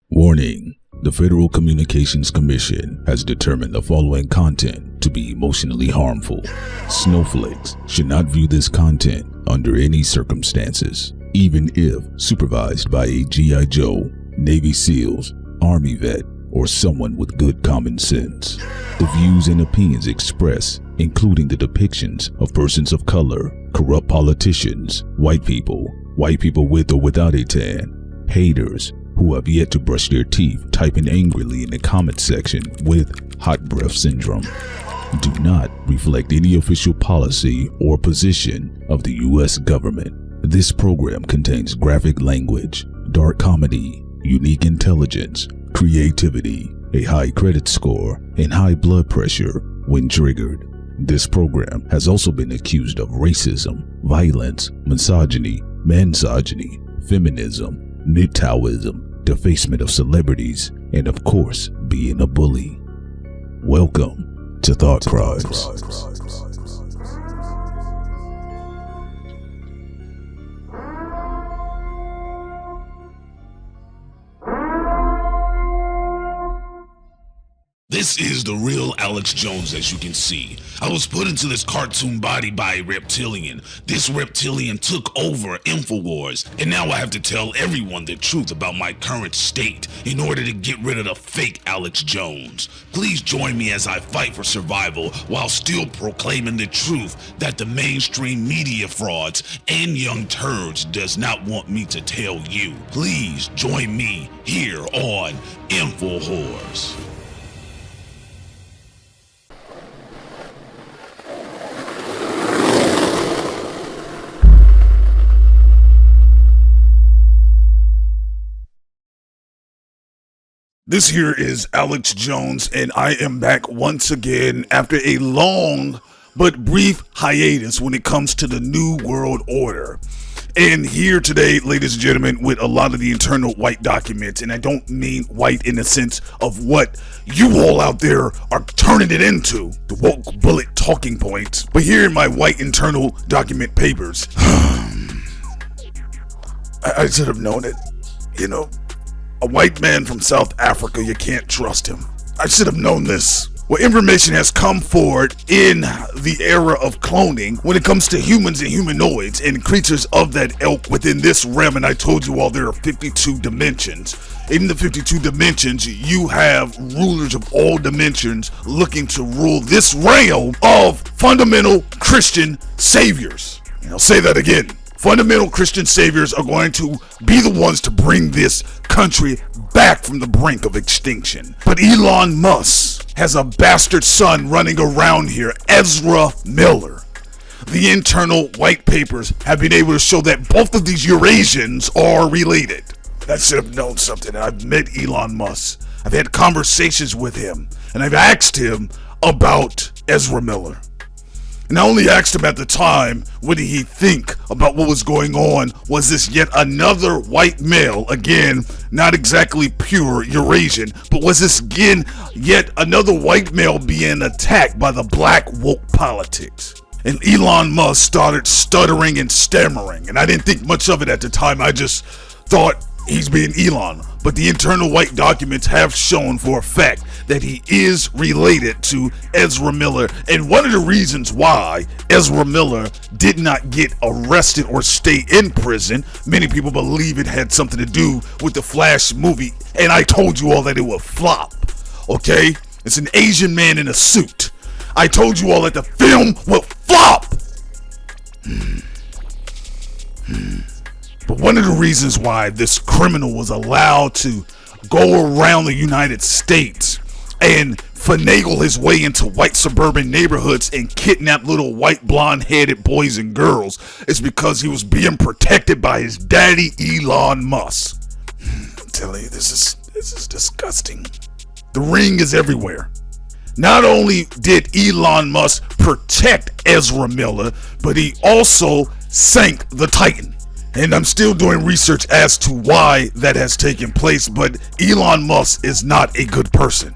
Warning: the Federal Communications Commission has determined the following content to be emotionally harmful. Snowflakes should not view this content under any circumstances, even if supervised by a G.I. Joe, Navy SEALs, Army vet, or someone with good common sense. The views and opinions expressed, including the depictions of persons of color, corrupt politicians, white people with or without a tan, haters who have yet to brush their teeth typing angrily in the comment section with hot breath syndrome, do not reflect any official policy or position of the U.S. government. This program contains graphic language, dark comedy, unique intelligence, creativity, a high credit score, and high blood pressure when triggered. This program has also been accused of racism, violence, misogyny, mansogyny, feminism, MGTOWism, defacement of celebrities, and of course, being a bully. Welcome to Thought Crimes. This is the real Alex Jones, as you can see. I was put into this cartoon body by a reptilian. This reptilian took over InfoWars, and now I have to tell everyone the truth about my current state in order to get rid of the fake Alex Jones. Please join me as I fight for survival while still proclaiming the truth that the mainstream media frauds and young turds does not want me to tell you. Please join me here on InfoWars. This here is Alex Jones, and I am back once again after a long but brief hiatus when it comes to the New World Order. And here today, ladies and gentlemen, with a lot of the internal white documents, and I don't mean white in the sense of what you all out there are turning it into, the woke bullet talking points, but here in my white internal document papers. I should have known it, you know. A white man from South Africa, you can't trust him. I should have known this. Well, information has come forward in the era of cloning when it comes to humans and humanoids and creatures of that ilk within this realm, and I told you all there are 52 dimensions. In the 52 dimensions, you have rulers of all dimensions looking to rule this realm of fundamental Christian saviors. And I'll say that again. Fundamental Christian saviors are going to be the ones to bring this country back from the brink of extinction. But Elon Musk has a bastard son running around here, Ezra Miller. The internal white papers have been able to show that both of these Eurasians are related. I should have known something. I've met Elon Musk. I've had conversations with him, and I've asked him about Ezra Miller. And I only asked him at the time, what did he think about what was going on? Was this yet another white male, again, not exactly pure Eurasian, but was this again yet another white male being attacked by the black woke politics? And Elon Musk started stuttering and stammering, and I didn't think much of it at the time. I just thought he's being Elon. But the internal white documents have shown for a fact that he is related to Ezra Miller. And one of the reasons why Ezra Miller did not get arrested or stay in prison, many people believe it had something to do with the Flash movie. And I told you all that it would flop, okay? It's an Asian man in a suit. I told you all that the film will flop. But one of the reasons why this criminal was allowed to go around the United States and finagle his way into white suburban neighborhoods and kidnap little white blonde-headed boys and girls is because he was being protected by his daddy, Elon Musk. I'm telling you, this is disgusting. The ring is everywhere. Not only did Elon Musk protect Ezra Miller, but he also sank the Titan. And I'm still doing research as to why that has taken place, but Elon Musk is not a good person.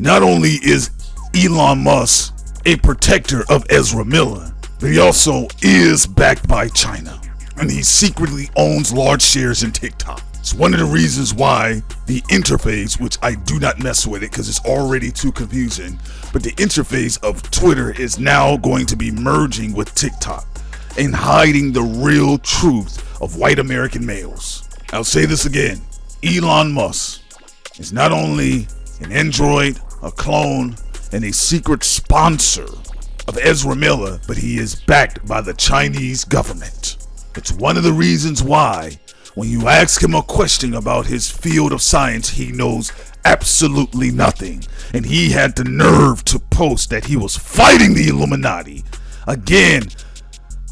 Not only is Elon Musk a protector of Ezra Miller, but he also is backed by China. And he secretly owns large shares in TikTok. It's one of the reasons why the interface, which I do not mess with it because it's already too confusing, but the interface of Twitter is now going to be merging with TikTok and hiding the real truth of white American males. I'll say this again. Elon Musk is not only an android, a clone, and a secret sponsor of Ezra Miller, but he is backed by the Chinese government. It's one of the reasons why when you ask him a question about his field of science, he knows absolutely nothing. And he had the nerve to post that he was fighting the Illuminati. Again,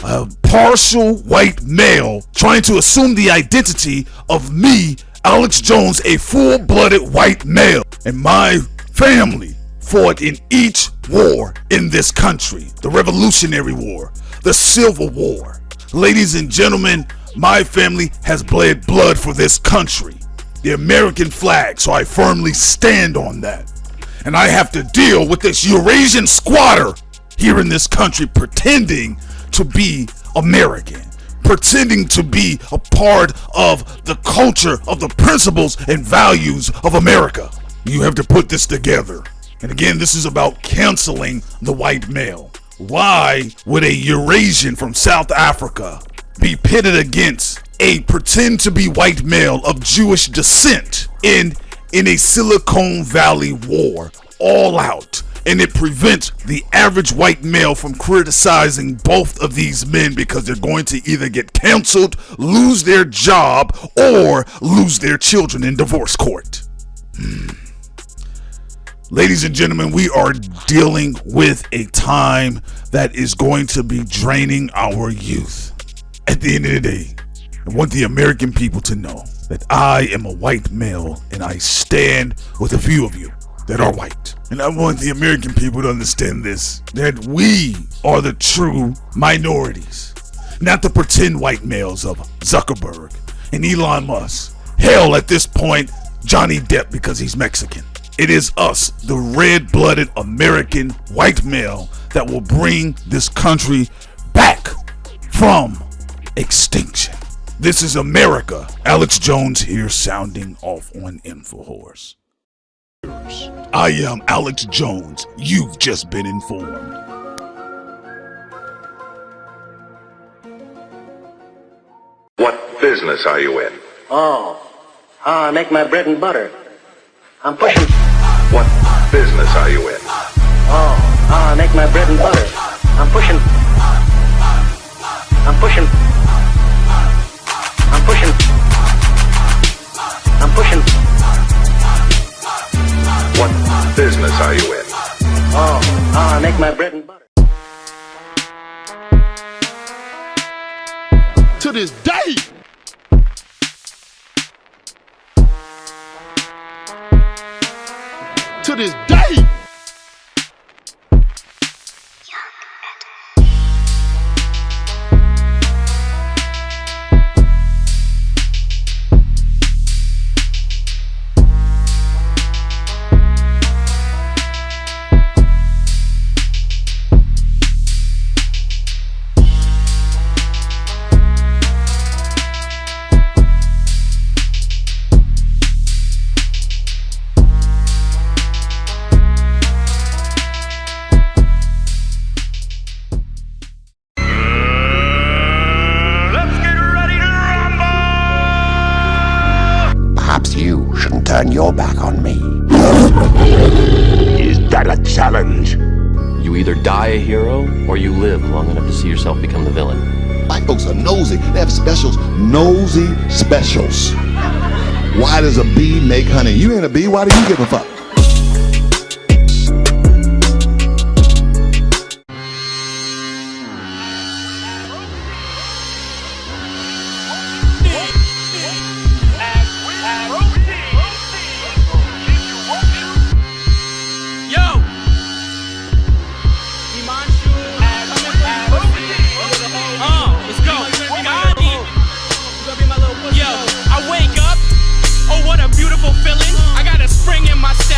a partial white male trying to assume the identity of me, Alex Jones, a full-blooded white male. And my family fought in each war in this country. The Revolutionary War, the Civil War. Ladies and gentlemen, my family has bled blood for this country, the American flag, so I firmly stand on that. And I have to deal with this Eurasian squatter here in this country pretending to be American, pretending to be a part of the culture, of the principles and values of America. You have to put this together. And again, this is about canceling the white male. Why would a Eurasian from South Africa be pitted against a pretend to be white male of Jewish descent in a Silicon Valley war, all out? And it prevents the average white male from criticizing both of these men because they're going to either get canceled, lose their job, or lose their children in divorce court. Ladies and gentlemen, we are dealing with a time that is going to be draining our youth. At the end of the day, I want the American people to know that I am a white male and I stand with a few of you that are white. And I want the American people to understand this, that we are the true minorities, not the pretend white males of Zuckerberg and Elon Musk. Hell, at this point, Johnny Depp because he's Mexican. It is us, the red-blooded American white male, that will bring this country back from extinction. This is America. Alex Jones here, sounding off on InfoHorse. I am Alex Jones. You've just been informed. What business are you in? I make my bread and butter. I'm pushing. What business are you in? I make my bread and butter. I'm pushing. I'm pushing. I'm pushing. I'm pushing. What business are you in? I make my bread and butter. To this day. To this day. You shouldn't turn your back on me. Is that a challenge? You either die a hero, or you live long enough to see yourself become the villain. White folks are nosy. They have specials. Nosy specials. Why does a bee make honey? You ain't a bee. Why do you give a fuck? Feeling. I got a spring in my step.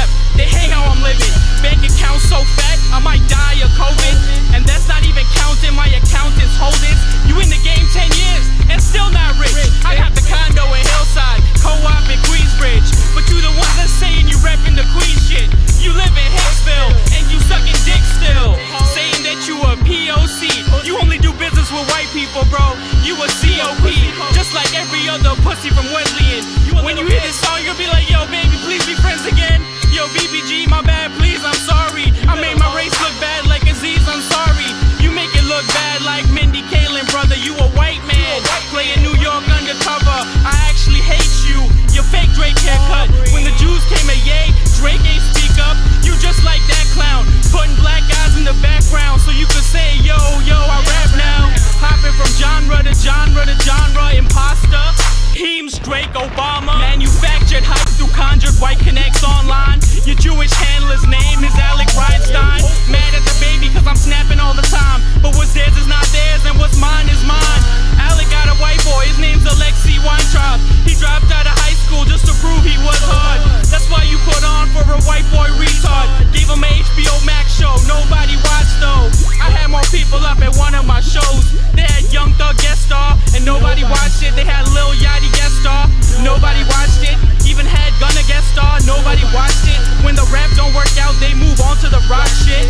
100 white connects online. Your Jewish handler's name is Alec Reinstein. Mad at the baby cause I'm snapping all the time. But what's theirs is not theirs and what's mine is mine. Alec got a white boy, his name's Alexi Weintraub. He dropped out of high school just to prove he was hard. That's why you put on for a white boy retard. Gave him a HBO Max show, nobody watched though. I had more people up at one of my shows. They had Young Thug guest star, and nobody watched it. They had Lil Yachty guest star, nobody watched it. Even had Gunna guest star, nobody watched it. When the rap don't work out, they move on to the rock shit.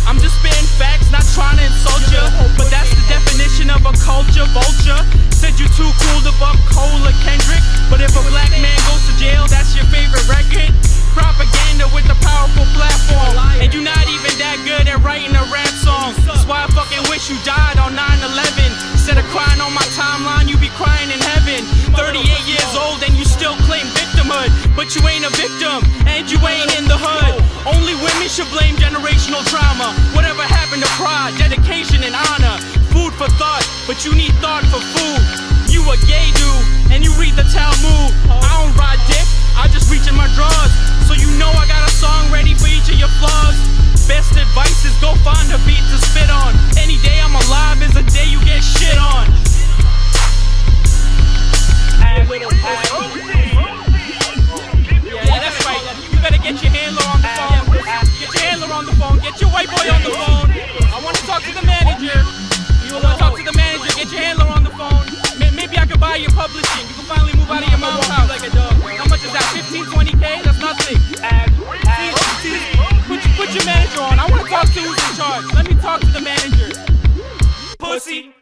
I'm just spitting facts, not trying to insult ya, but that's the definition of a culture vulture. Said you too cool to bump Cole or Kendrick, but if a black man goes to jail, that's your favorite record. Propaganda with a powerful platform, and you not even that good at writing a rap song. That's why I fucking wish you died on 9/11. Instead of crying on my timeline, you be crying in heaven. 38 years old and you still claim victimhood, but you ain't a victim and you ain't in the hood. Only women should blame generational trauma. Whatever happened to pride, dedication, and honor? Food for thought, but you need thought for food. You a gay dude and you read the Talmud. I don't ride dick, I just reach in my drawers. So you know I got a song ready for each of your flaws. Best advice is go find a beat to spit on. Any day I'm alive is a day you get shit on. Yeah, that's right. You better get your handler on the phone. Get your handler on the phone. Get your white boy on the phone. I want to talk to the manager. You want to talk to the manager? Get your handler on the phone. Maybe I could buy you publishing. You can finally move out of your mom's house. How much is that? 15, 20K? That's nothing. Put your manager on. I want to talk to who's in charge. Let me talk to the manager. Pussy.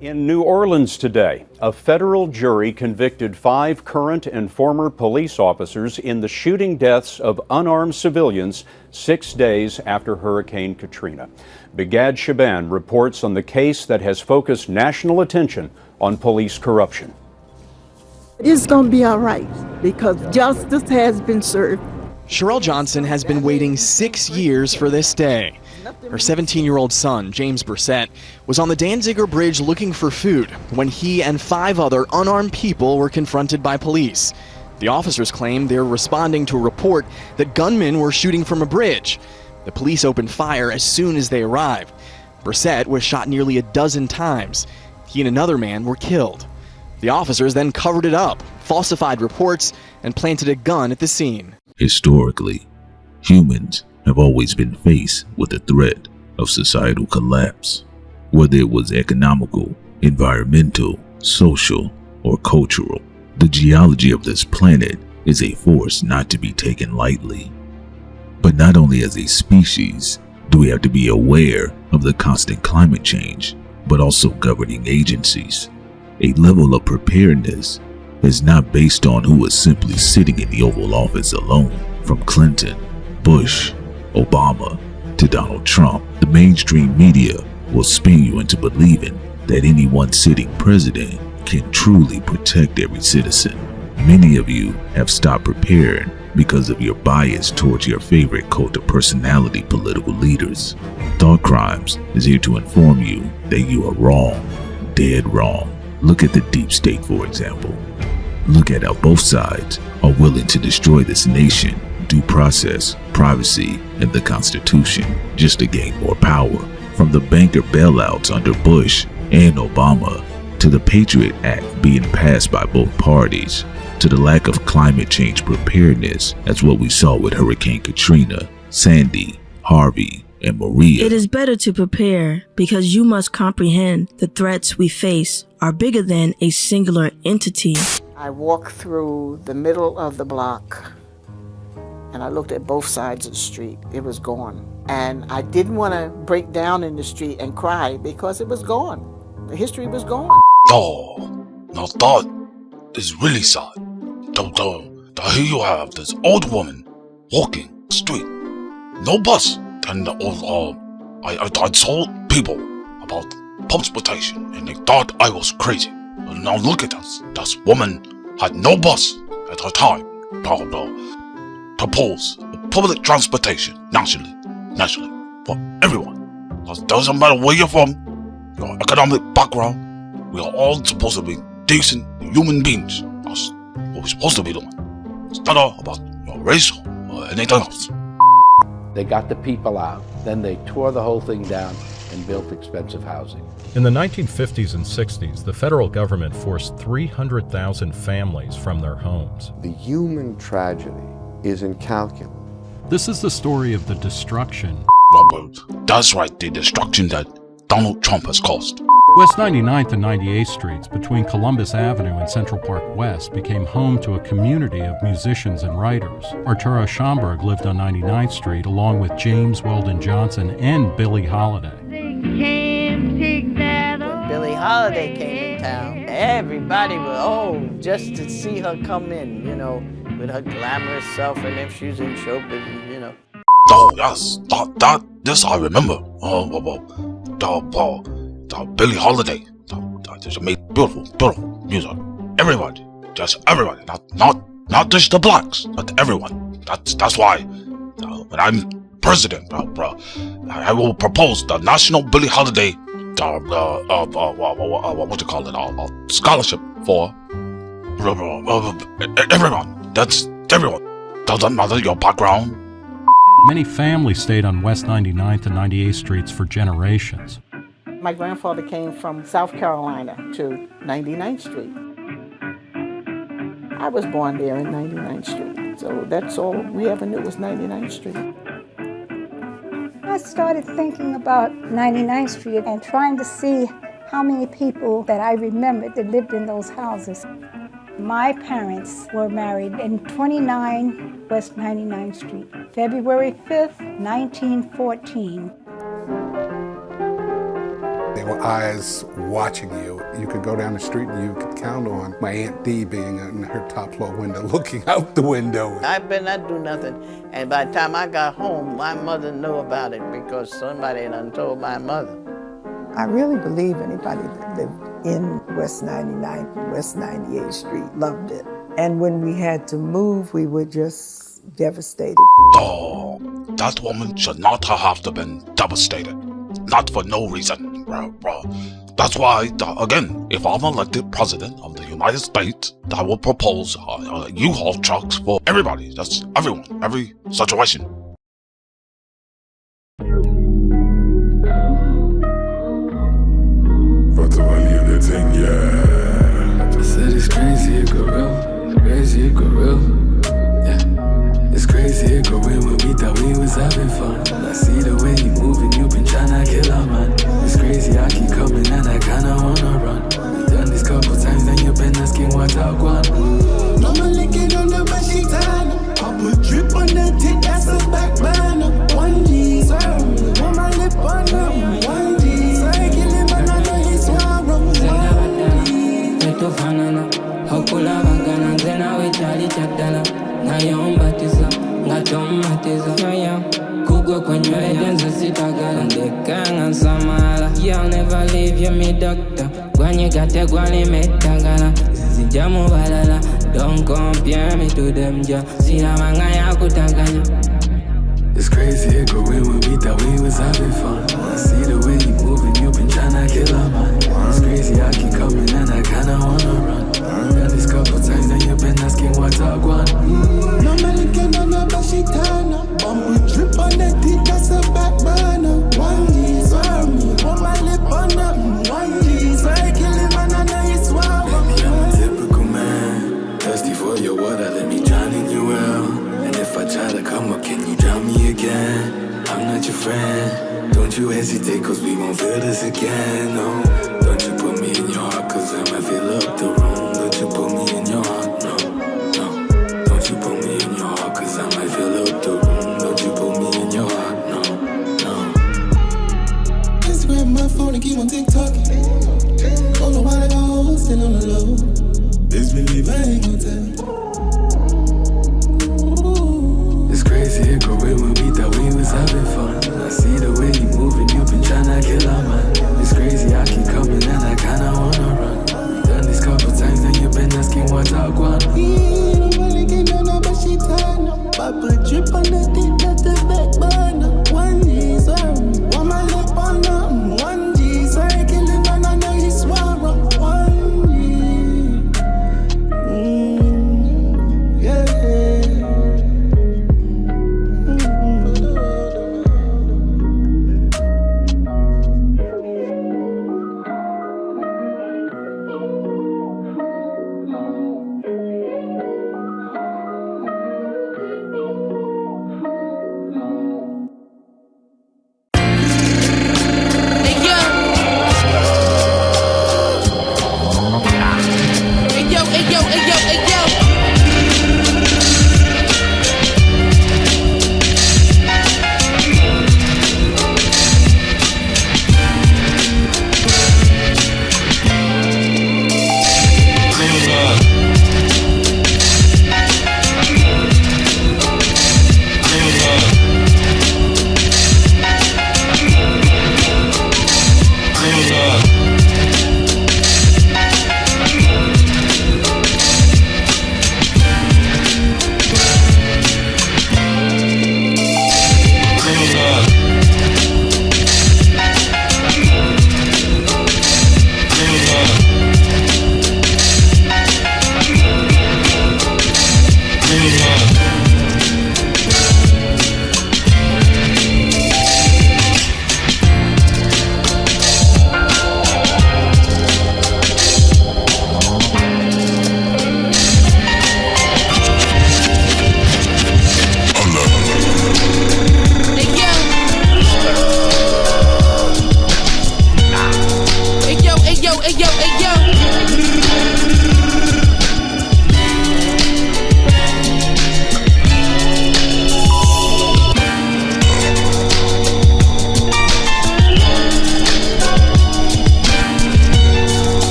In New Orleans today, a federal jury convicted 5 current and former police officers in the shooting deaths of unarmed civilians 6 days after Hurricane Katrina. Begad Shaban reports on the case that has focused national attention on police corruption. It's going to be all right because justice has been served. Sherelle Johnson has been waiting 6 years for this day. Her 17-year-old son, James Brissett, was on the Danziger Bridge looking for food when he and 5 other unarmed people were confronted by police. The officers claim they're responding to a report that gunmen were shooting from a bridge. The police opened fire as soon as they arrived. Brissett was shot nearly a dozen times. He and another man were killed. The officers then covered it up, falsified reports, and planted a gun at the scene. Historically, humans have always been faced with the threat of societal collapse, whether it was economical, environmental, social, or cultural. The geology of this planet is a force not to be taken lightly. But not only as a species do we have to be aware of the constant climate change, but also governing agencies. A level of preparedness is not based on who is simply sitting in the Oval Office alone. From Clinton, Bush, Obama, to Donald Trump, the mainstream media will spin you into believing that any one sitting president can truly protect every citizen. Many of you have stopped preparing because of your bias towards your favorite cult of personality political leaders. Thought Crimes is here to inform you that you are wrong, dead wrong. Look at the deep state, for example. Look at how both sides are willing to destroy this nation, due process, privacy, and the Constitution just to gain more power. From the banker bailouts under Bush and Obama, to the Patriot Act being passed by both parties, to the lack of climate change preparedness as what we saw with Hurricane Katrina, Sandy, Harvey, and Maria. It is better to prepare because you must comprehend the threats we face are bigger than a singular entity. I walked through the middle of the block and I looked at both sides of the street. It was gone. And I didn't want to break down in the street and cry because it was gone. The history was gone. Oh, now that is really sad. Here you have this old woman walking the street. No bus. And I told people about transportation and they thought I was crazy. And now look at us. This woman had no bus at her time. Propose public transportation nationally for everyone. It doesn't matter where you're from, your economic background. We are all supposed to be decent human beings. That's what we're supposed to be doing. It's not about race or anything else. They got the people out, then they tore the whole thing down and built expensive housing. In the 1950s and 60s, the federal government forced 300,000 families from their homes. The human tragedy is incalculable. This is the story of the destruction. That's right, the destruction that Donald Trump has caused. West 99th and 98th Streets between Columbus Avenue and Central Park West became home to a community of musicians and writers. Arturo Schomburg lived on 99th Street along with James Weldon Johnson and Billie Holiday. When Billie Holiday came in town, everybody was, just to see her come in, with her glamorous self, and if she was in show business, Oh, yes, this I remember. Billie Holiday. She made beautiful music. Everybody, just everybody, not just the blacks, but everyone. That's why when I'm president, I will propose the National Billie Holiday, what do you call it, scholarship for everyone. That's everyone. Doesn't matter your background. Many families stayed on West 99th and 98th Streets for generations. My grandfather came from South Carolina to 99th Street. I was born there in 99th Street, so that's all we ever knew was 99th Street. I started thinking about 99th Street and trying to see how many people that I remembered that lived in those houses. My parents were married in 29 West 99th Street, February 5th, 1914. There were eyes watching you. You could go down the street and you could count on my Aunt Dee being in her top floor window, looking out the window. I better not do nothing. And by the time I got home, my mother knew about it because somebody done told my mother. I really believe anybody that lived in West 99th and West 98th Street loved it. And when we had to move, we were just devastated. Oh, that woman should not have to been devastated. Not for no reason, bro. That's why, again, if I'm elected president of the United States, I will propose U-Haul trucks for everybody. That's everyone, every situation. I said it's crazy, it go real. It's crazy, it go real. Yeah. It's crazy, it go real when we thought we was having fun. I see the way you moving, you been tryna kill a man. It's crazy, I keep coming and I kinda wanna run. We done this couple times and you been asking what I want. No man licking on the machine. I put drip on the tip, that's a back burner. 1G, sir. Put my lip on them. 1G, sir. Kill him and I know he's swallow. Fanana, Hokula Vagana, then I will Charlie Chatana. Nayon Batiza, Natom Matiza, Naya, Kugo Quenya, and Sitaga, and the Kang and Samara. You'll never leave you, me doctor. When you got a guani metagana, Zijamu Valala, don't compare me to them, ja. Sinamangaya Kutagana. It's crazy, it go real when we thought we was having fun. I see the way you moving, you been tryna kill a man. It's crazy, I keep coming and I kinda wanna run. Done this couple times and you been asking what I want. No man licking on the machine. Put drip on the tip, that's a back burner. 1G, sir. Put my lip on them. 1G, sir. Kill him and I know he's swallow. Baby, I'm a typical man. Thirsty for your water, let me drown in your well. And if I try to come up, can you drown me again? I'm not your friend. Don't you hesitate, cause we won't feel this again, no. Don't you put me in your heart, cause I might fill up the room. Don't you put me in your heart.